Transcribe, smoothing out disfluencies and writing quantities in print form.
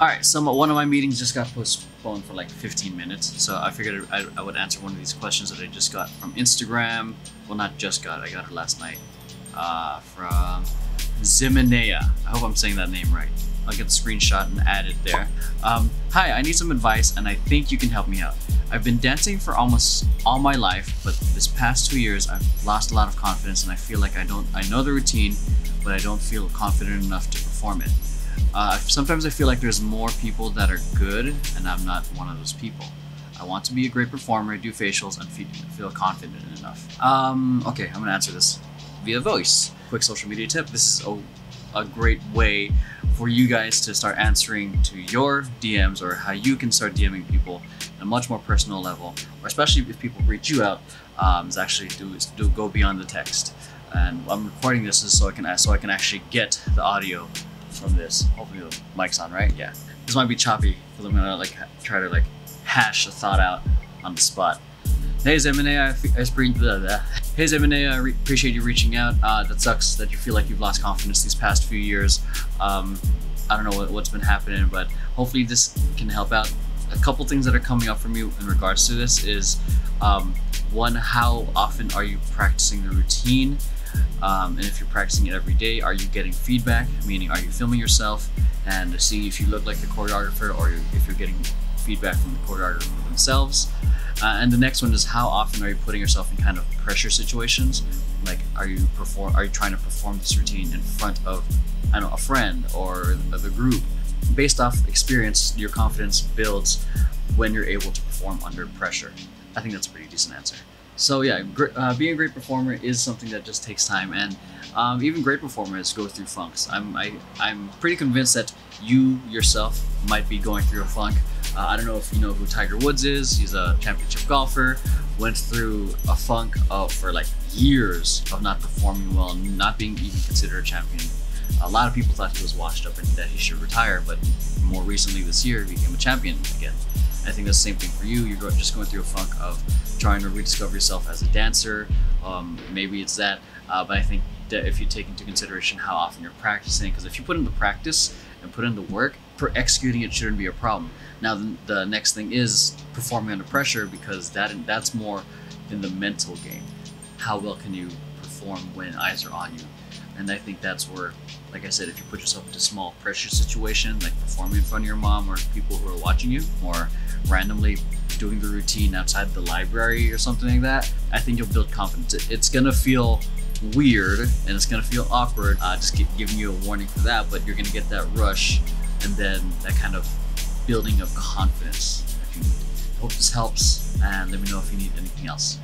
Alright, so one of my meetings just got postponed for like 15 minutes, so I figured I would answer one of these questions that I just got from Instagram. Well, not just got, I got it last night. From Zimenea. I hope I'm saying that name right. I'll get the screenshot and add it there. Hi, I need some advice and I think you can help me out. I've been dancing for almost all my life, but this past 2 years I've lost a lot of confidence and I feel like I know the routine, but I don't feel confident enough to perform it. Sometimes I feel like there's more people that are good and I'm not one of those people. I want to be a great performer, do facials, and feel confident enough. Okay, I'm gonna answer this via voice. Quick social media tip. This is a great way for you guys to start answering to your DMs, or how you can start DMing people at a much more personal level, or especially if people reach you out, is actually do go beyond the text. And I'm recording this so I can actually get the audio from this. Hopefully the mic's on, right? Yeah. This might be choppy because I'm gonna try to hash a thought out on the spot. Hey Zemenea, Hey Zemenea, I appreciate you reaching out. That sucks that you feel like you've lost confidence these past few years. I don't know what's been happening, but hopefully this can help out. A couple things that are coming up from you in regards to this is, one, how often are you practicing the routine? And if you're practicing it every day, are you getting feedback? Meaning, are you filming yourself and seeing if you look like the choreographer, or if you're getting feedback from the choreographer themselves? And the next one is, how often are you putting yourself in kind of pressure situations? Like, are you trying to perform this routine in front of, I don't know, a friend or the group? Based off experience, your confidence builds when you're able to perform under pressure. I think that's a pretty decent answer. So yeah, being a great performer is something that just takes time, and even great performers go through funks. I'm pretty convinced that you yourself might be going through a funk. I don't know if you know who Tiger Woods is. He's a championship golfer. Went through a funk for like years of not performing well, not being even considered a champion. A lot of people thought he was washed up and that he should retire, but more recently this year he became a champion again. I think that's the same thing for you. You're just going through a funk of trying to rediscover yourself as a dancer. Maybe it's that, but I think that if you take into consideration how often you're practicing, because if you put in the practice and put in the work, for executing it shouldn't be a problem. Now the next thing is performing under pressure, because that's more in the mental game. How well can you perform when eyes are on you? And I think that's where, like I said, if you put yourself into a small pressure situation, like performing in front of your mom or people who are watching you, or randomly doing the routine outside the library or something like that, I think you'll build confidence. It's gonna feel weird and it's gonna feel awkward, just giving you a warning for that, but you're gonna get that rush and then that kind of building of confidence. I hope this helps, and let me know if you need anything else.